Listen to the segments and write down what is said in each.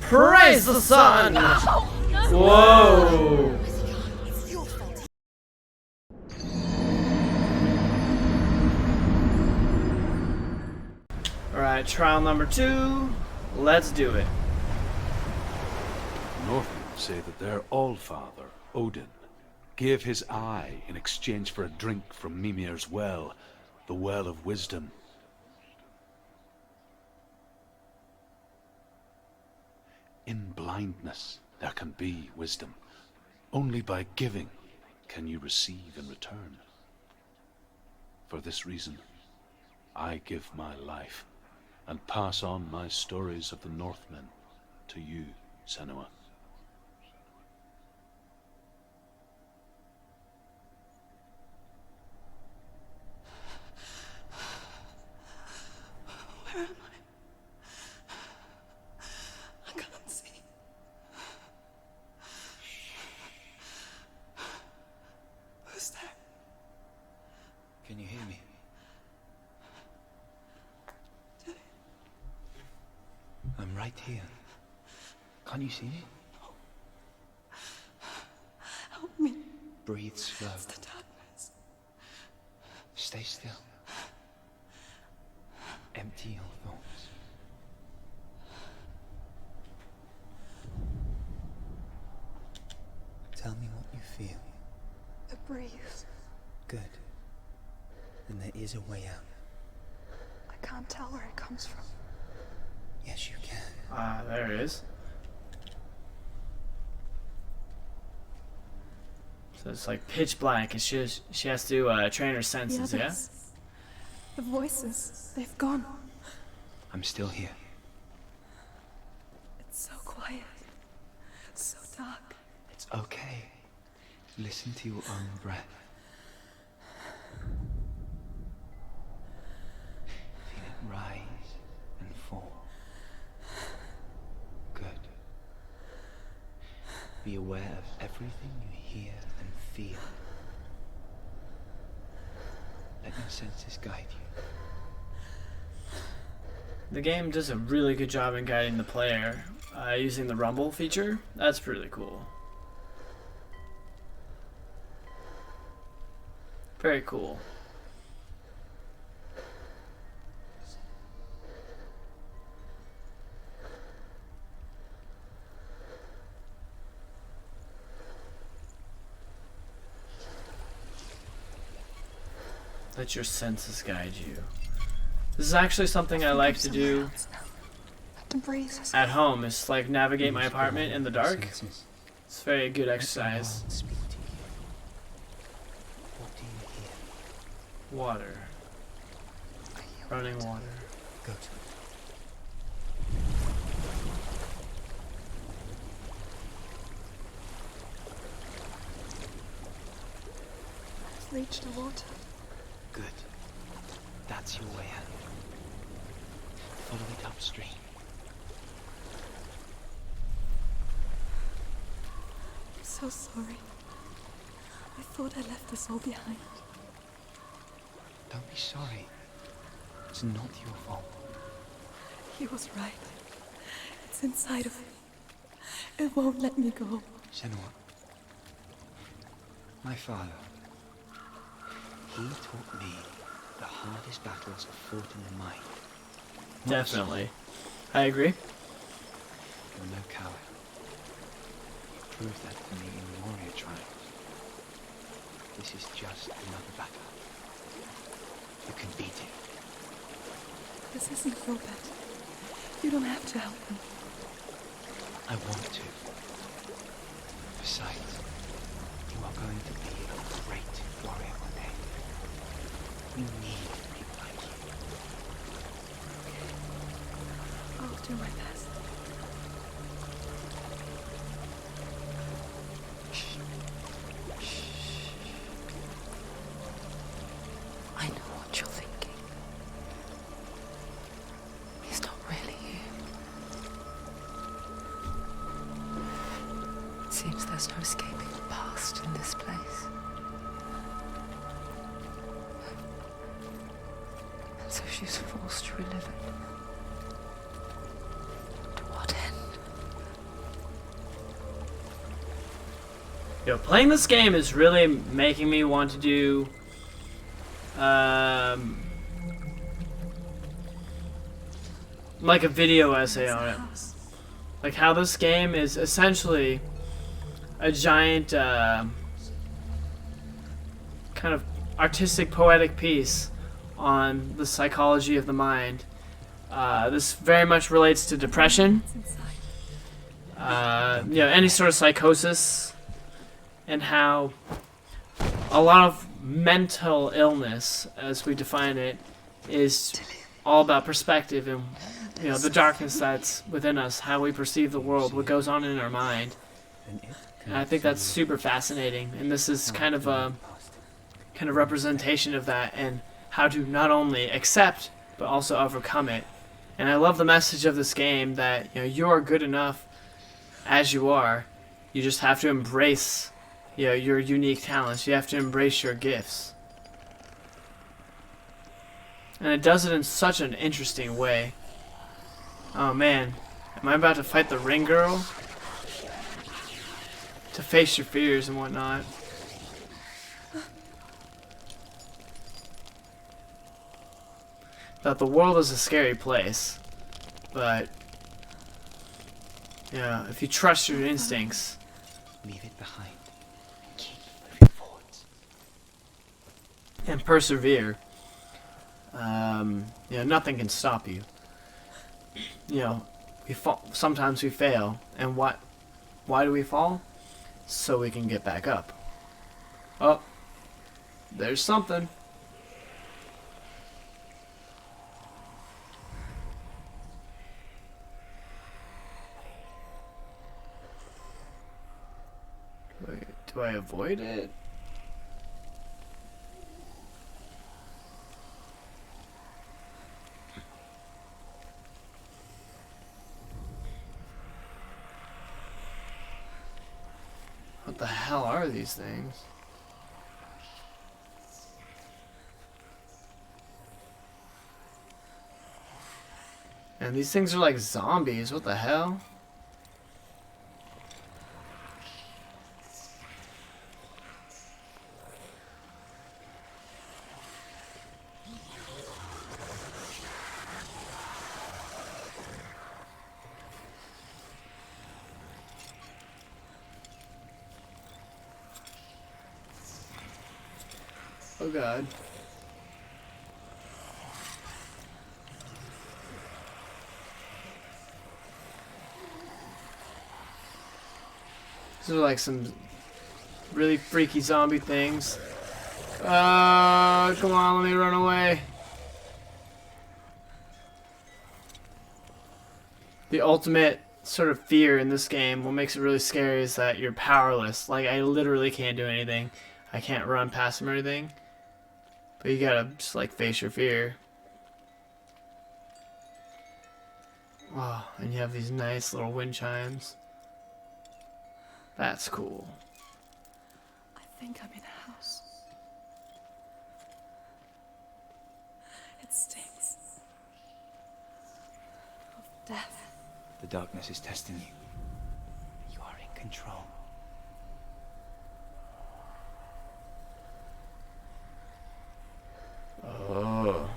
Praise the sun! Whoa! Alright, trial number 2. Let's do it. Northmen say that their allfather, Odin, gave his eye in exchange for a drink from Mimir's well, the Well of Wisdom. In blindness, there can be wisdom. Only by giving can you receive in return. For this reason, I give my life and pass on my stories of the Northmen to you, Senua. Where am I? I can't see. Who's there? Can you hear me? I'm right here. Can't you see me? Help me. Breathe slow. It's the darkness. Stay still. Empty your thoughts. Tell me what you feel. A breeze. Good. Then there is a way out. I can't tell where it comes from. Yes, you can. Ah, there it is. So it's like pitch black, and she has to train her senses, yeah? The voices, they've gone. I'm still here. It's so quiet. So dark. It's okay. Listen to your own breath. Feel it rise and fall. Good. Be aware of everything you hear and feel. Let your senses guide you. The game does a really good job in guiding the player using the rumble feature. That's really cool. Very cool. Let your senses guide you. This is actually something I like to do at home, is like navigate my apartment in the dark. It's very good exercise. Water. Running water. Go to it. I've reached the water. Good. That's your way out. Follow it upstream. I'm so sorry. I thought I left us all behind. Don't be sorry. It's not your fault. He was right. It's inside of me. It won't let me go. Senua. My father. He taught me the hardest battles are fought in the mind. Definitely. I agree. You're no coward. You proved that to me in the warrior trials. This is just another battle. You can beat it. This isn't your battle. You don't have to help me. I want to. Besides, you are going to be a great warrior one day. You need people like you. I'll do my best. I know what you're thinking. He's not really here. It seems there's no escaping the past in this place. And so she's forced to relive it. To what end? playing this game is really making me want to do like a video essay on it. Like how this game is essentially a giant kind of artistic poetic piece on the psychology of the mind. This very much relates to depression, any sort of psychosis, and how a lot of mental illness, as we define it, is all about perspective and the darkness that's within us, how we perceive the world, what goes on in our mind. And I think that's super fascinating, and this is kind of a representation of that and how to not only accept but also overcome it. And I love the message of this game that you are good enough as you are. You just have to embrace your unique talents. You have to embrace your gifts. And it does it in such an interesting way. Oh man, am I about to fight the ring girl? To face your fears and whatnot. That the world is a scary place, but if you trust your instincts, leave it behind. Keep moving forwards. And persevere, nothing can stop you. We fall. Sometimes we fail, and why do we fall? So we can get back up. Oh, there's something. Do I avoid it? What the hell are these things? And these things are like zombies. What the hell? Oh god. These are like some really freaky zombie things. Come on, let me run away. The ultimate sort of fear in this game, what makes it really scary, is that you're powerless. Like, I literally can't do anything. I can't run past them or anything. But you gotta just like face your fear. Oh, and you have these nice little wind chimes. That's cool. I think I'm in a house. It stinks of death. The darkness is testing you. You are in control. Oh.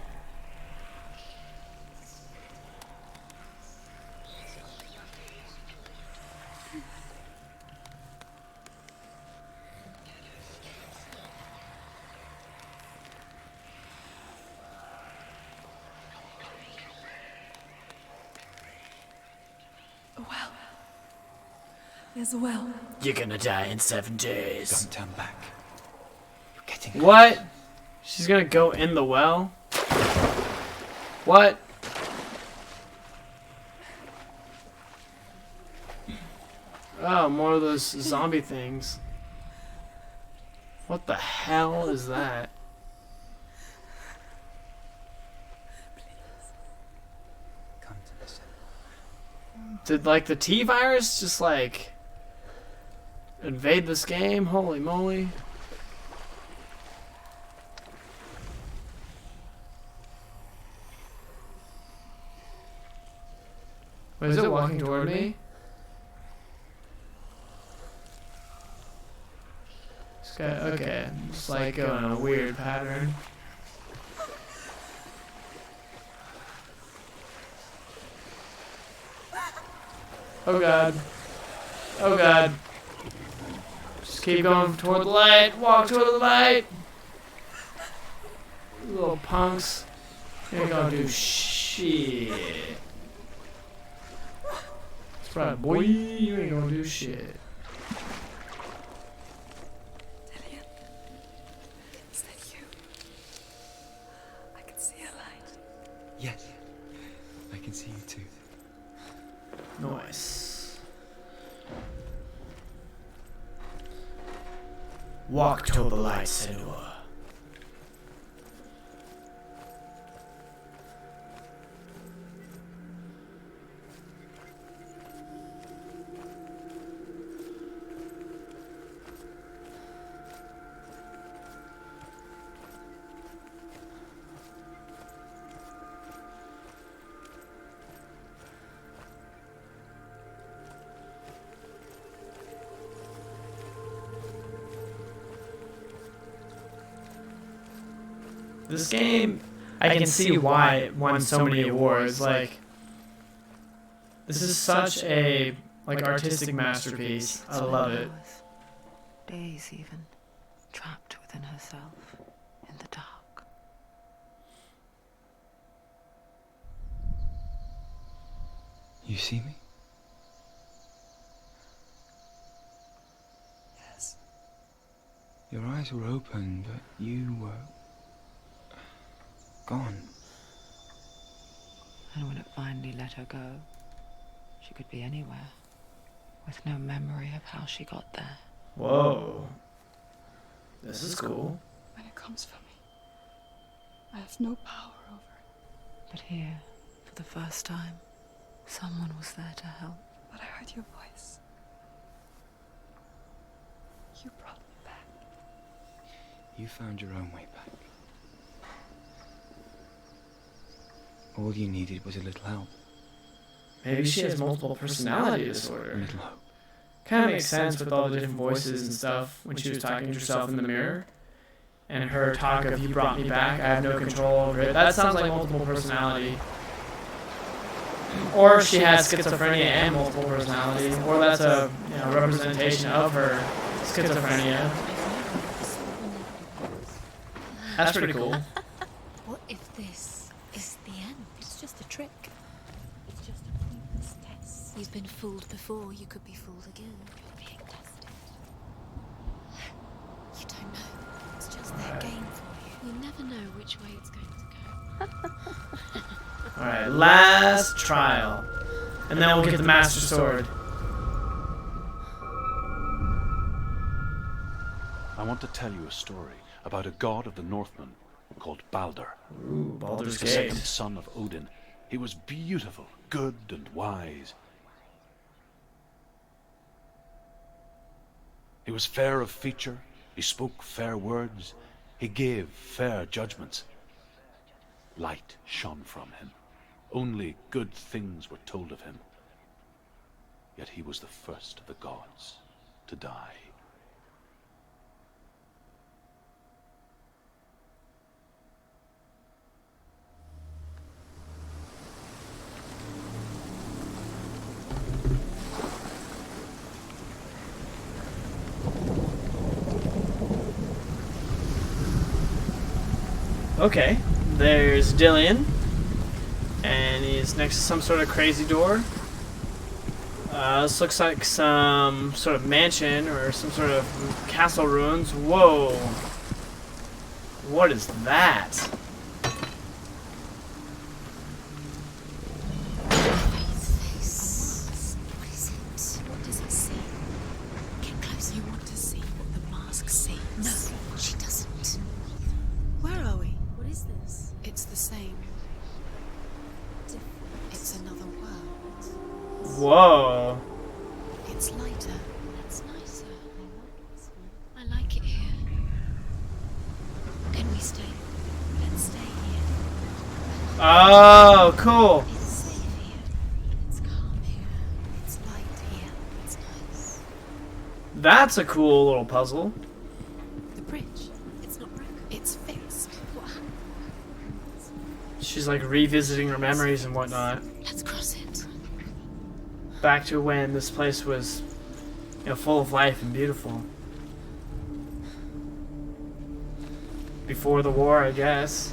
A well. There's a well. You're gonna die in 7 days. Don't turn back. You're getting What? She's gonna go in the well? What? Oh, more of those zombie things. What the hell is that? Come to listen. Did like the T-virus just like invade this game? Holy moly. Wait, is it walking toward me? Okay, it's like going a weird pattern. Oh god. Oh god. Just keep going toward the light. Walk toward the light. You little punks. You ain't gonna do shit. That's right, boy. You ain't gonna do shit. Dillian, is that you? I can see a light. Yes, I can see you too. Nice. Walk toward the light, Senua. This game, I can see why it won so many awards. Like, this is such a artistic masterpiece. I love it. Days even, trapped within herself, in the dark. You see me? Yes. Your eyes were open, but you were gone. And when it finally let her go, she could be anywhere, with no memory of how she got there. Whoa. This is cool. When it comes for me, I have no power over it. But here, for the first time, someone was there to help. But I heard your voice. You brought me back. You found your own way back. All you needed was a little help. Maybe she has multiple personality A disorder. little hope. Kind of makes sense with all the different voices and stuff when she was talking to herself in the mirror. And her talk of, you brought me back, I have no control over it. That sounds like multiple personality. Or she has schizophrenia and multiple personality. Or that's a representation of her schizophrenia. That's pretty cool. What if this is the end? It's just a trick. It's just a pointless test. You've been fooled before, you could be fooled again. You're being tested. You don't know. It's just their game for you. You never know which way it's going to go. Alright, last trial. And then we'll get the Master Sword. I want to tell you a story about a god of the Northmen called Balder. Ooh, Baldur's The Gate. second son of Odin. He was beautiful, good, and wise. He was fair of feature, he spoke fair words, he gave fair judgments. Light shone from him. Only good things were told of him. Yet he was the first of the gods to die. Okay, there's Dillian, and he's next to some sort of crazy door. This looks like some sort of mansion or some sort of castle ruins. Whoa! What is that? What is it? What does it see? Get closer. You want to see what the mask sees. No, she doesn't. Where are we? What is this? It's the same. It's another world. Whoa! It's lighter. It's nicer. I like it here. Can we stay? Let's stay here. Oh, cool! It's safe here. It's calm here. It's light here. It's nice. That's a cool little puzzle. She's like revisiting her memories and whatnot. Let's cross it. Back to when this place was, you know, full of life and beautiful. Before the war, I guess.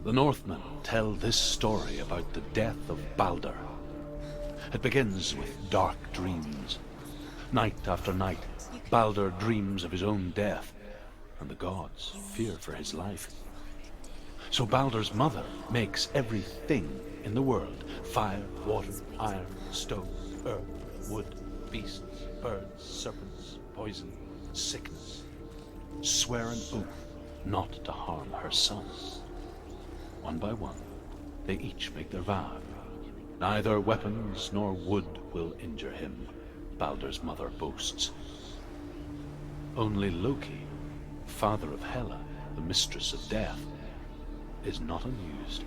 The Northmen tell this story about the death of Baldur. It begins with dark dreams. Night after night, Baldur dreams of his own death, and the gods fear for his life. So Baldur's mother makes everything in the world: fire, water, iron, stone, earth, wood, beasts, birds, serpents, poison, sickness. Swear an oath not to harm her sons. One by one, they each make their vow. Neither weapons nor wood will injure him, Baldur's mother boasts. Only Loki, father of Hela, the mistress of death, is not amused.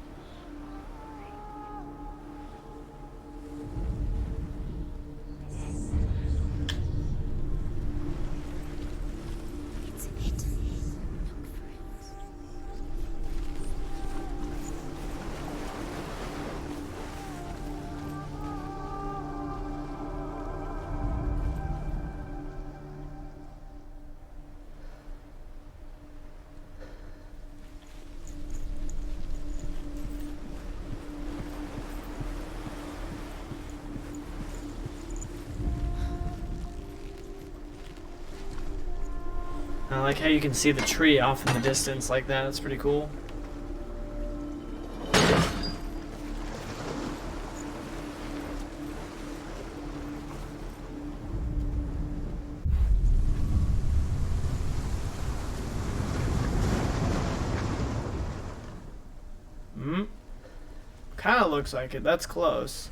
I like how you can see the tree off in the distance like that. It's pretty cool. Kinda looks like it. That's close.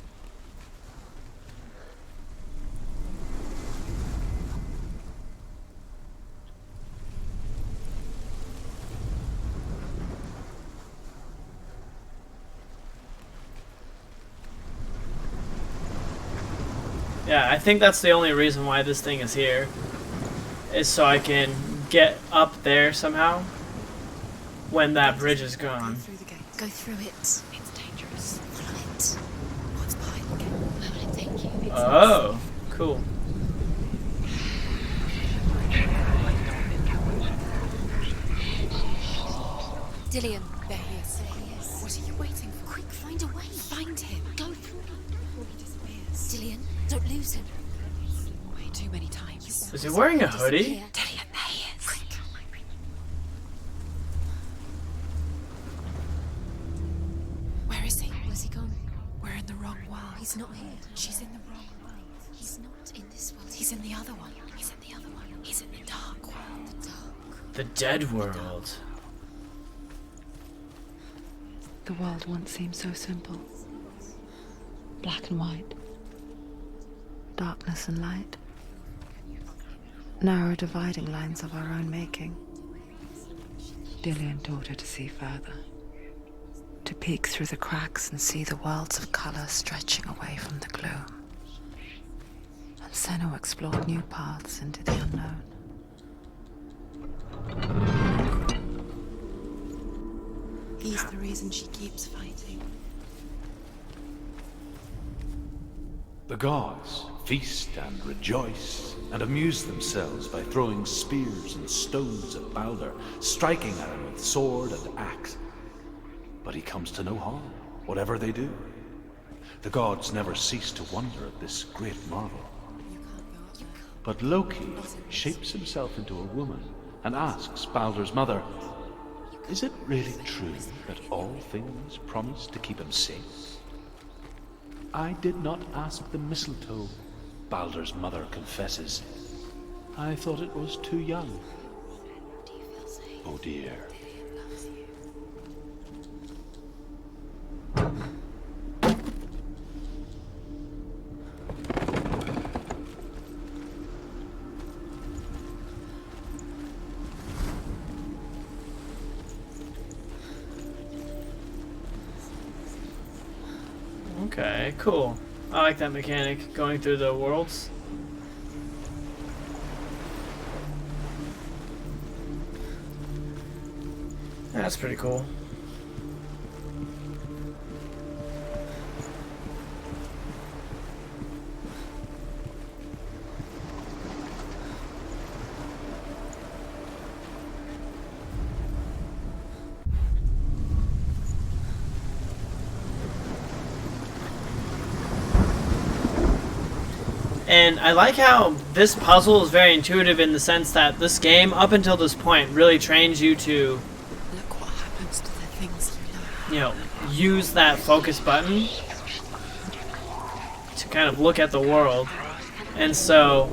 Yeah, I think that's the only reason why this thing is here. Is so I can get up there somehow when that bridge is gone. Go through the gate. Go through it. It's dangerous. Follow it. What's behind the gate? Where will it take you? Oh, cool. Dillion, there he is. There he is. What are you waiting for? Quick, find a way. Find him. Go through before he disappears. Dillion, don't lose him. Way too many times. Is he wearing a hoodie? Dillion, there he is. Quick. Where is he? Where's he gone? We're in the wrong world. He's not here. She's in the wrong world. He's not in this world. He's in the other one. He's in the other one. He's in the dark world. The dark. The dead world. The world once seemed so simple. Black and white. Darkness and light. Narrow dividing lines of our own making. Dillion taught her to see further. To peek through the cracks and see the worlds of color stretching away from the gloom. And Senua explored new paths into the unknown. He's the reason she keeps fighting. The gods feast and rejoice and amuse themselves by throwing spears and stones at Baldur, striking at him with sword and axe. But he comes to no harm, whatever they do. The gods never cease to wonder at this great marvel. But Loki shapes himself into a woman and asks Baldur's mother, is it really true that all things promise to keep him safe? I did not ask the mistletoe, Baldur's mother confesses. I thought it was too young. Oh dear. Okay, cool. I like that mechanic, going through the worlds. That's pretty cool. And I like how this puzzle is very intuitive in the sense that this game, up until this point, really trains you to, Look what happens to the things you love. use that focus button to kind of look at the world. And so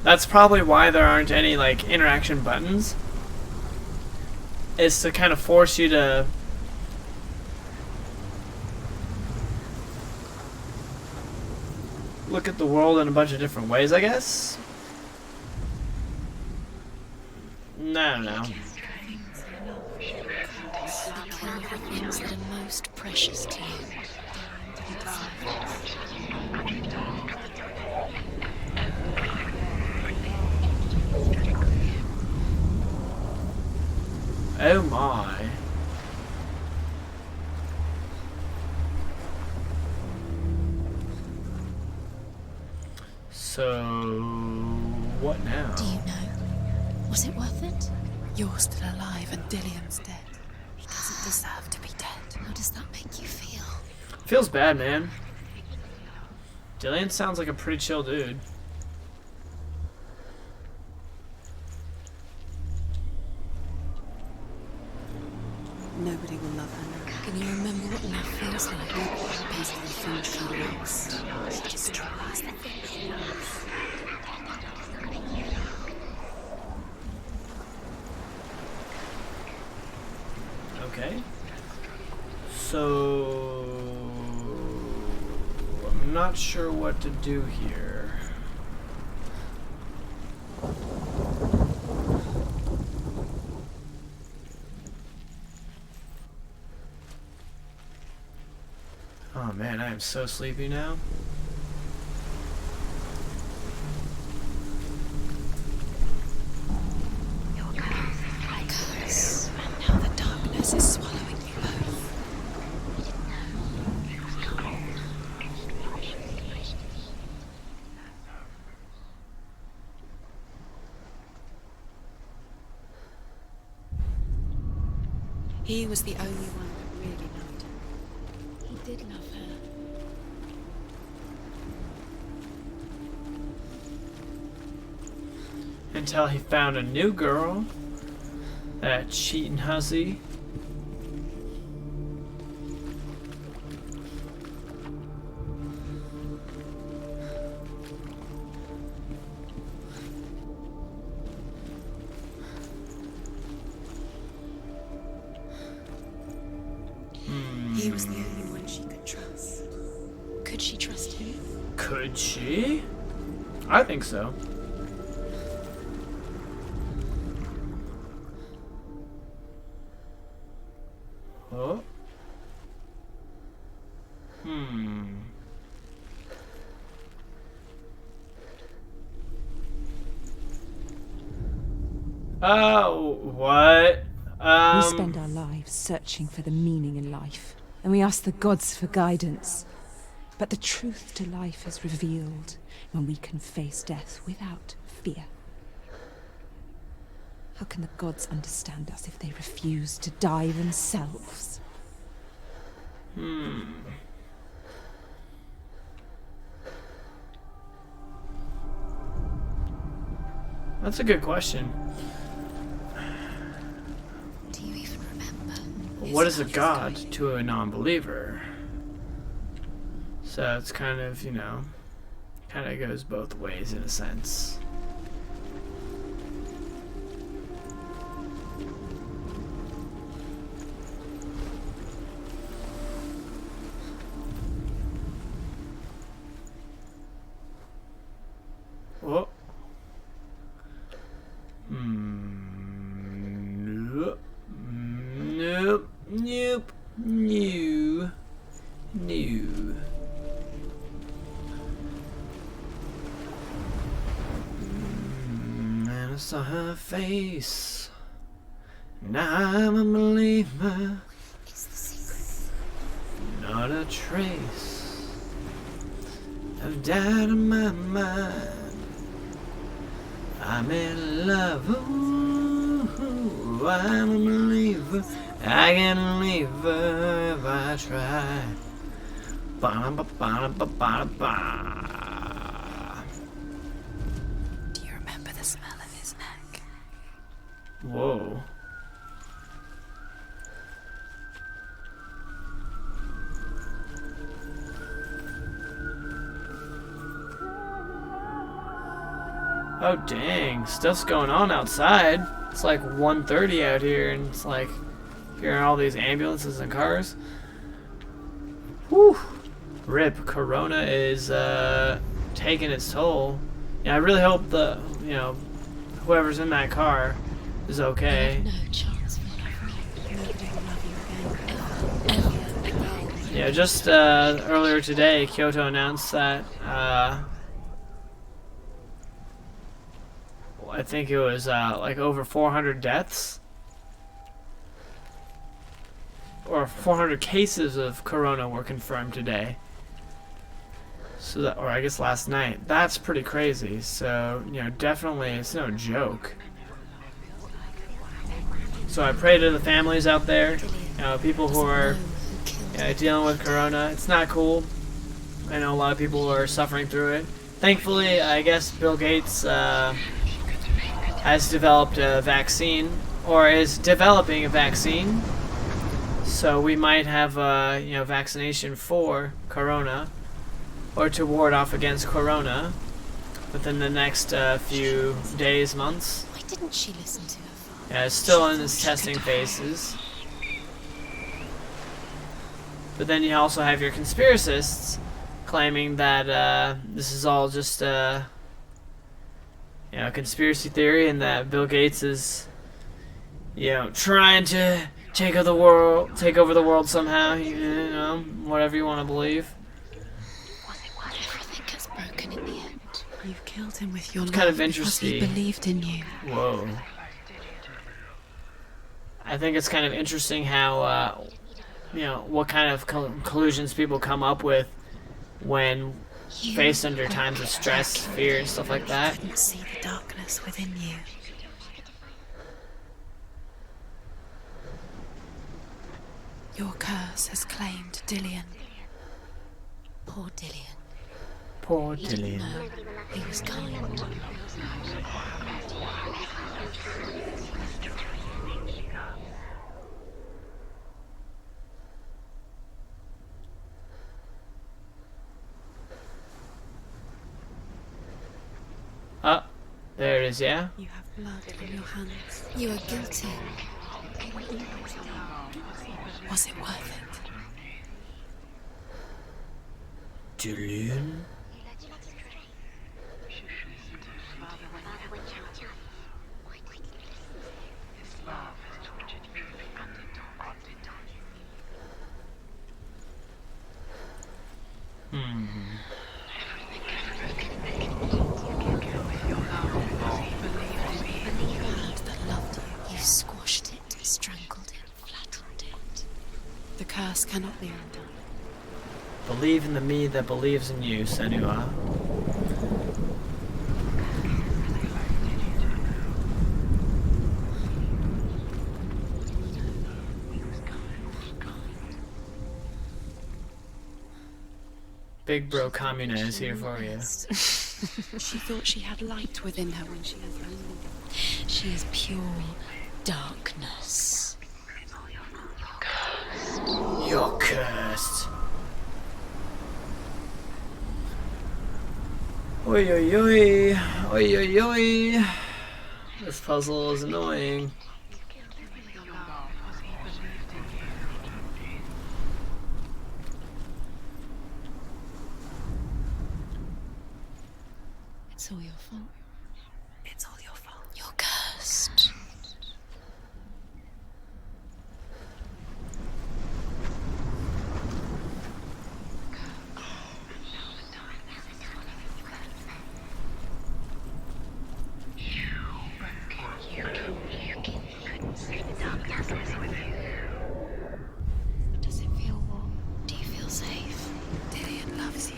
that's probably why there aren't any like interaction buttons, is to kind of force you to look at the world in a bunch of different ways, I guess. I don't know. Kill the things that are most precious to you. Oh my. So, what now? Do you know? Was it worth it? You're still alive and Dillian's dead. He doesn't deserve to be dead. How does that make you feel? Feels bad, man. Dillian sounds like a pretty chill dude. Nobody will love her now. Can you remember what love feels like? These are the things she loves. She destroys the things she loves. Okay. So, I'm not sure what to do here. Oh man, I am so sleepy now. Curse. And now the darkness is swallowing you both. He was the only one that really loved her. He did love her. Until he found a new girl, that cheating hussy. He was the only one she could trust. Could she trust him? Could she? I think so. Oh. Oh, what? We spend our lives searching for the meaning in life, and we ask the gods for guidance. But the truth to life is revealed when we can face death without fear. How can the gods understand us if they refuse to die themselves? That's a good question. Do you even remember? What is a god to a non-believer? So it's kind of, kind of goes both ways in a sense. Oh. Nope. Nope. Nope. New. New. And I saw her face. Now I'm a believer. It's the secret. Not a trace of doubt in my mind. I'm in love. Ooh, I'm a believer. I can leave her if I try. Ba-da-ba-ba-da-ba-ba-da-ba. Whoa. Oh dang, stuff's going on outside. It's like 1:30 out here, and it's like hearing all these ambulances and cars. Whew. Rip, Corona is taking its toll. Yeah, I really hope whoever's in that car is okay. No chance for Yeah, just earlier today, Kyoto announced that I think it was like over 400 deaths or 400 cases of corona were confirmed today. So that, or I guess last night. That's pretty crazy. So, definitely it's no joke. So I pray to the families out there, people who are dealing with corona. It's not cool. I know a lot of people are suffering through it. Thankfully, I guess Bill Gates has developed a vaccine, or is developing a vaccine. So we might have vaccination for corona, or to ward off against corona, within the next few days, months. Why didn't she listen to her father? Yeah, it's still in its testing phases. But then you also have your conspiracists claiming that this is all just a conspiracy theory, and that Bill Gates is trying to take over the world somehow. Whatever you want to believe. Everything gets broken in the end. You've killed him with your It's love kind of because interesting. he believed in you. Whoa. I think it's kind of interesting how what kind of conclusions people come up with when faced under times of stress, fear, and stuff like that. You couldn't see the darkness within you. Your curse has claimed Dillian. Poor Dillian. Poor He didn't Dillian. know. He was kind. Oh, there it is, yeah? You have blood on your hands. You are guilty. Was it worth it? Dillian? The curse cannot be undone. Believe in the me that believes in you, Senua. Big bro Kamina is here for you. She thought she had light within her when she was young. She is pure darkness. You're cursed. Oi oi oi. Oi oi oi. This puzzle is annoying. It's all your fault. It's all your fault. You're cursed. Does it feel warm? Do you feel safe? Dillian loves you.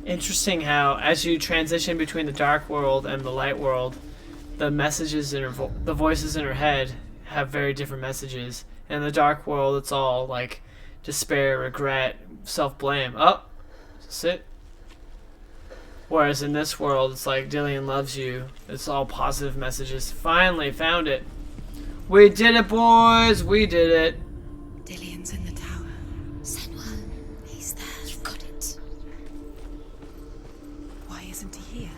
Interesting how, as you transition between the dark world and the light world, the messages in her the voices in her head have very different messages. In the dark world, it's all like despair, regret, self-blame. Oh, sit. Whereas in this world, it's like Dillian loves you. It's all positive messages. Finally found it. We did it, boys. We did it. Dillian's in the tower. Senua, he's there. You've got it. Why isn't he here?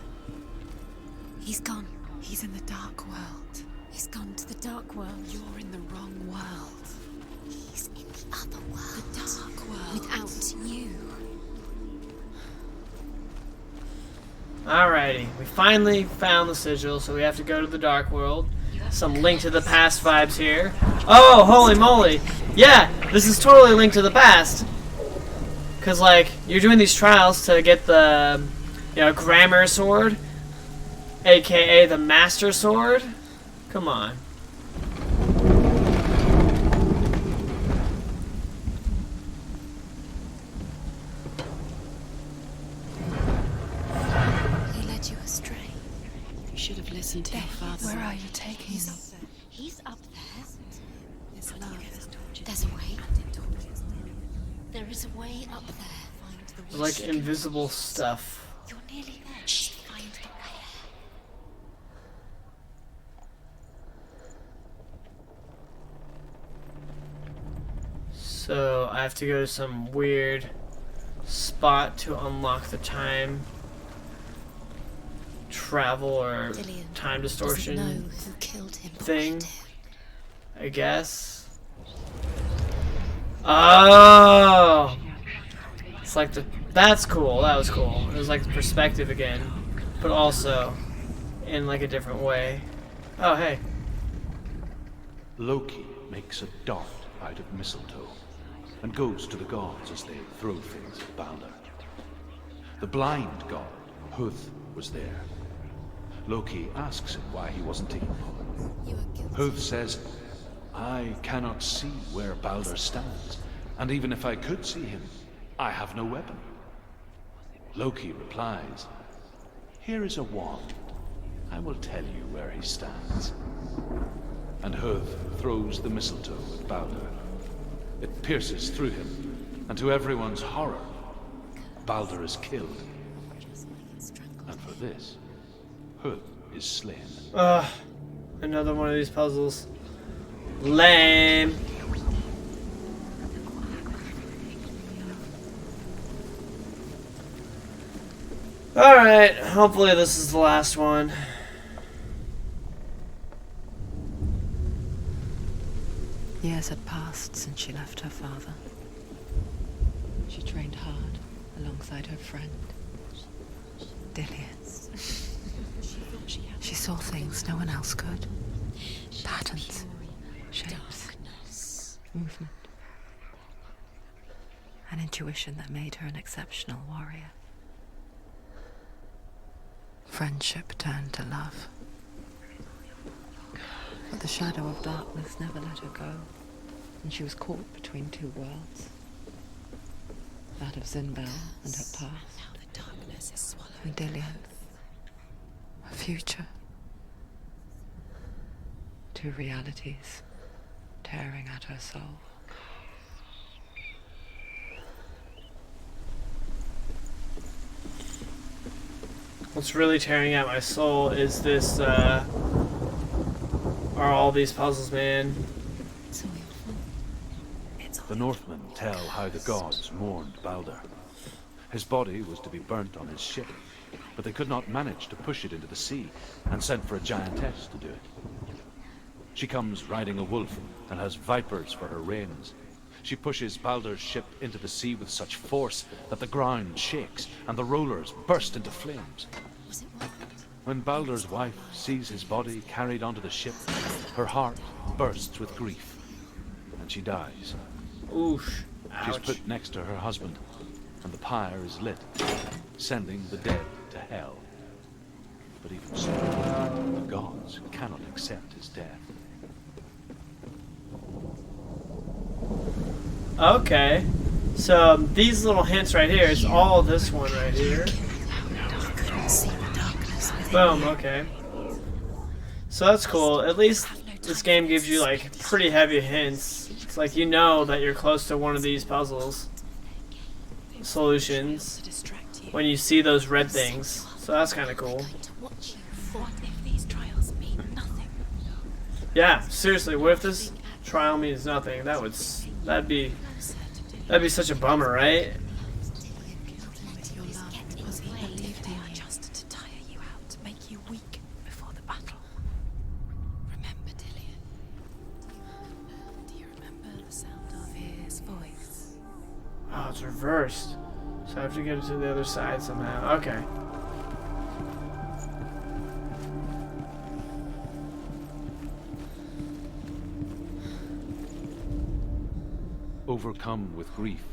He's gone. He's in the dark world. He's gone to the dark world. You're in the wrong world. He's in the other world. The dark world. Without you. Alrighty, we finally found the sigil, so we have to go to the dark world. Some Link to the Past vibes here. Oh, holy moly! Yeah, this is totally Link to the Past. Cause like you're doing these trials to get the, Gramr sword, aka the Master Sword. Come on. He led you astray. You should have listened to your father. Where are you taking me? He's up there. There's love. There's a way. There is a way up there. Like invisible stuff. You're nearly there. Just find the way. So I have to go to some weird spot to unlock the time travel or Dillian time doesn't know distortion who killed him. thing, I guess. Oh, it's like that's cool. That was cool. It was like the perspective again, but also in like a different way. Oh, hey. Loki makes a dart out of mistletoe and goes to the gods as they throw things at Balder. The blind god, Huth, was there. Loki asks him why he wasn't taking part. You are guilty. Huth says, I cannot see where Balder stands, and even if I could see him, I have no weapon. Loki replies, here is a wand. I will tell you where he stands. And Huth throws the mistletoe at Balder. It pierces through him, and to everyone's horror, Balder is killed. And for this, Huth is slain. Another one of these puzzles. Lame. Alright, hopefully this is the last one. Years had passed since she left her father. She trained hard alongside her friend, Dillian. She saw things no one else could. Patterns, shapes, movement. An intuition that made her an exceptional warrior. Friendship turned to love. But the shadow of darkness never let her go, and she was caught between two worlds. That of Zinbel and her past, and Dillian, her future. Two realities tearing at her soul. What's really tearing at my soul is this, are all these puzzles, man. The Northmen tell how the gods mourned Balder. His body was to be burnt on his ship, but they could not manage to push it into the sea and sent for a giantess to do it. She comes riding a wolf and has vipers for her reins. She pushes Balder's ship into the sea with such force that the ground shakes and the rollers burst into flames. When Balder's wife sees his body carried onto the ship, her heart bursts with grief, and she dies. Oosh. She's Ouch. put next to her husband, and the pyre is lit, sending the dead to hell. But even so, the gods cannot accept his death. Okay. So these little hints right here, it's all this one right here. Boom, okay. So that's cool. At least this game gives you like pretty heavy hints. It's like you know that you're close to one of these puzzles. Solutions. when you see those red things. So that's kind of cool. What if these trials mean nothing? Yeah, seriously, what if this trial means nothing? That'd be such a bummer, right? With your love, because he believed they are just to tire you out, to make you weak before the battle. Remember, Dillian? Do you remember the sound of his voice? Oh, it's reversed. So I have to get it to the other side somehow. Okay. Overcome with grief,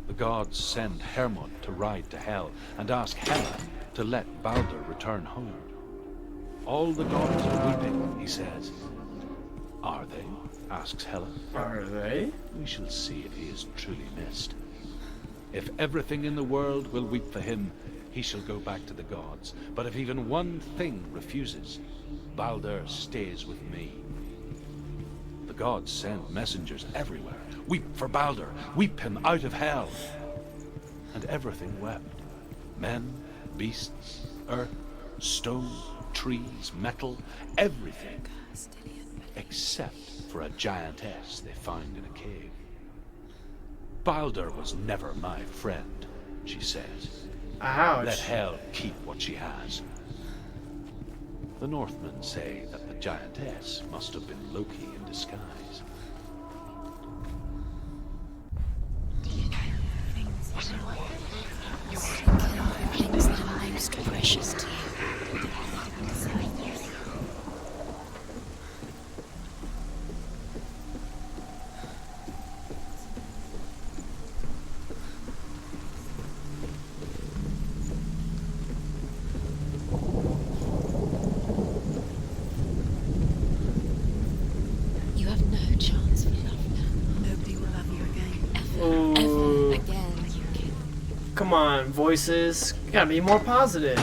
the gods send Hermod to ride to Hell and ask Hela to let Baldur return home. All the gods are weeping, he says. Are they? Asks Hela. Are they? We shall see if he is truly missed. If everything in the world will weep for him, he shall go back to the gods. But if even one thing refuses, Baldur stays with me. The gods send messengers everywhere. Weep for Baldur, weep him out of Hell. And everything wept. Men, beasts, earth, stone, trees, metal, everything. Except for a giantess they find in a cave. Baldur was never my friend, she says. Ouch. Let Hell keep what she has. The Northmen say that the giantess must have been Loki in disguise. Things that are most precious to you. You have no chance for love now. Nobody will love you again. Ever again. Come on, voices. You gotta be more positive.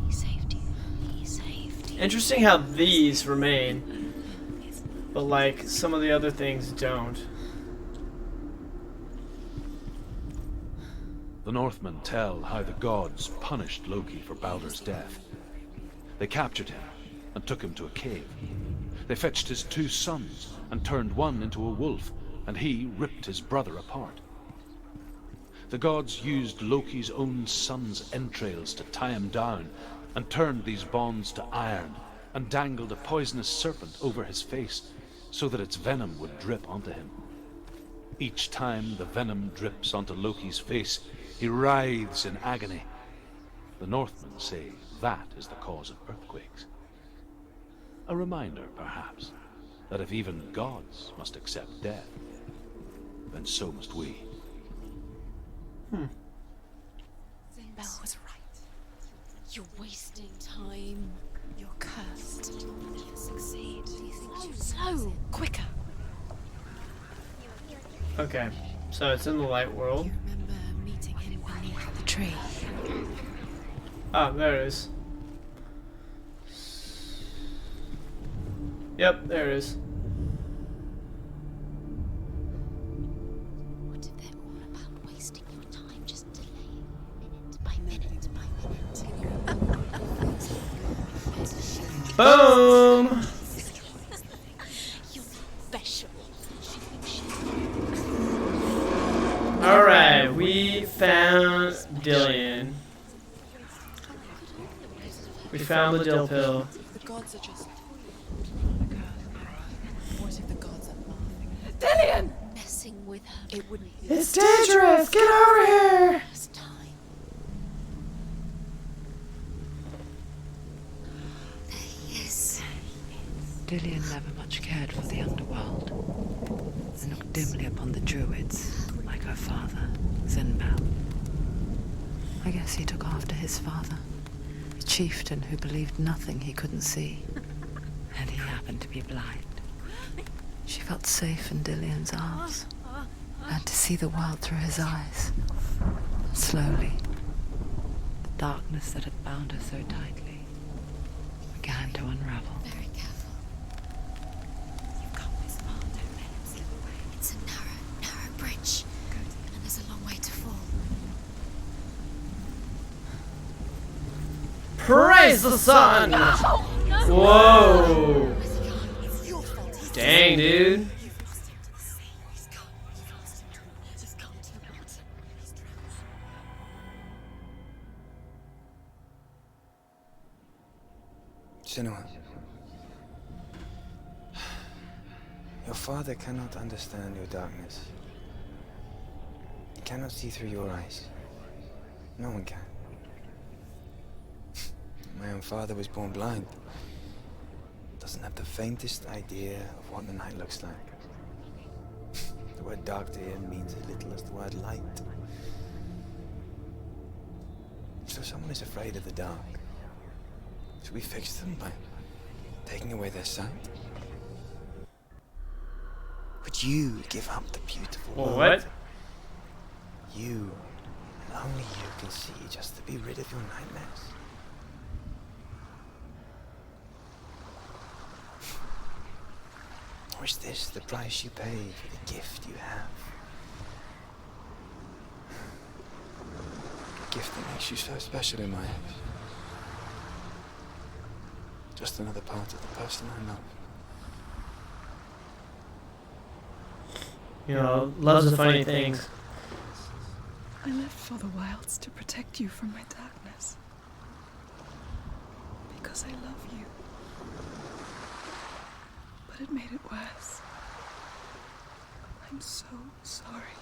He saved you. He saved you. Interesting how these remain, but like some of the other things don't. The Northmen tell how the gods punished Loki for Baldur's death. They captured him and took him to a cave. They fetched his 2 sons and turned one into a wolf, and he ripped his brother apart. The gods used Loki's own son's entrails to tie him down, and turned these bonds to iron, and dangled a poisonous serpent over his face, so that its venom would drip onto him. Each time the venom drips onto Loki's face, he writhes in agony. The Northmen say that is the cause of earthquakes. A reminder, perhaps, that if even gods must accept death, then so must we. Belle was right. You're wasting time. You're cursed. You'll succeed. So, quicker. Okay, so it's in the light world. You remember meeting him beneath the tree? Ah, there it is. Yep, there it is. What if they're all about wasting your time, just delaying minute by minute by minute? Boom! You're special. Alright, we found Dillian. We found the dill pill. The gods are just... What if the gods are laughing? Dillian! Messing with her. It wouldn't be It's dangerous! Get over here! the first time. There he is. Dillian never much cared for the underworld, and looked dimly upon the druids, like her father, Zinbal. I guess he took after his father, a chieftain who believed nothing he couldn't see, and he happened to be blind. She felt safe in Dillian's arms, and to see the world through his eyes. Slowly, the darkness that had bound her so tightly began to unravel. Very careful. You've got this. Praise the sun! Whoa! Dang, dude. Senua, your father cannot understand your darkness. He cannot see through your eyes. No one can. My own father was born blind. Doesn't have the faintest idea of what the night looks like. The word dark to him means as little as the word light. So if someone is afraid of the dark, should we fix them by taking away their sight? Would you give up the beautiful world? What? You, and only you can see, just to be rid of your nightmares. Or is this the price you pay for the gift you have? A gift that makes you so special in my eyes. Just another part of the person I love. You know, love's a funny thing. I left for the wilds to protect you from my darkness. Because I love you. But it made it worse. I'm so sorry.